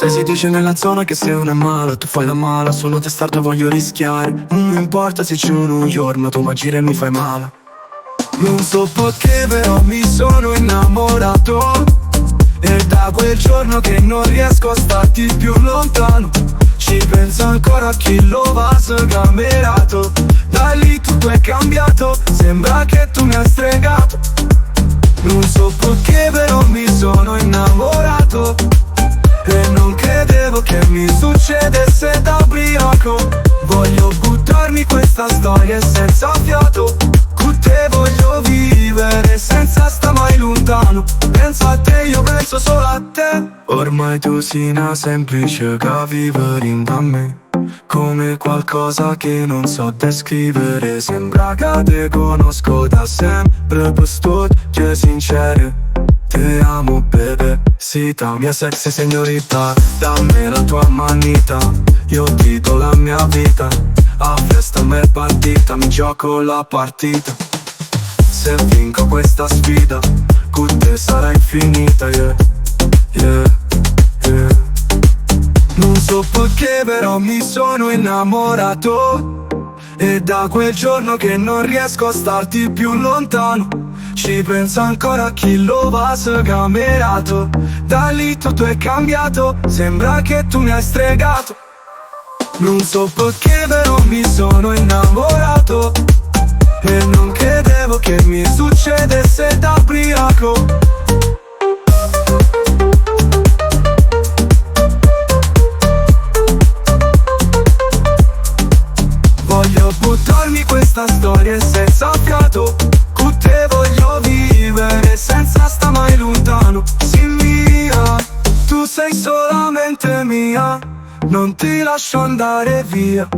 Se si dice nella zona che sei una mala, tu fai la mala, sono testardo, voglio rischiare. Non mi importa se c'è un New York, ma tu agire e mi fai male. Non so perché però mi sono innamorato, e da quel giorno che non riesco a starti più lontano. Ci penso ancora a chi lo va sgamerato. Da lì tutto è cambiato, sembra che tu mi hai stregato. Non so perché però mi sono innamorato, e non credevo che mi succedesse da ubriaco. Voglio buttarmi questa storia senza fiato. Con te voglio vivere senza sta mai lontano. Penso a te, io penso solo a te. Ormai tu sei una semplice che vive in me, come qualcosa che non so descrivere. Sembra che te conosco da sempre, per storie sincere. Te amo bebe, sì, la mia sexy signorita. Dammi la tua manita, io ti do la mia vita. A festa m'è partita, mi gioco la partita. Se vinco questa sfida, con te sarà infinita, yeah, yeah, yeah. Non so perché però mi sono innamorato, e da quel giorno che non riesco a starti più lontano. Ci penso ancora a chi lo va sgamerato. Da lì tutto è cambiato, sembra che tu mi hai stregato. Non so perché però mi sono innamorato, e non credevo che mi succedesse da ubriaco. Voglio buttarmi questa storia senza fiato. Con te voglio vivere senza sta mai lontano. Sì mia, tu sei solamente mia, non ti lascio andare via.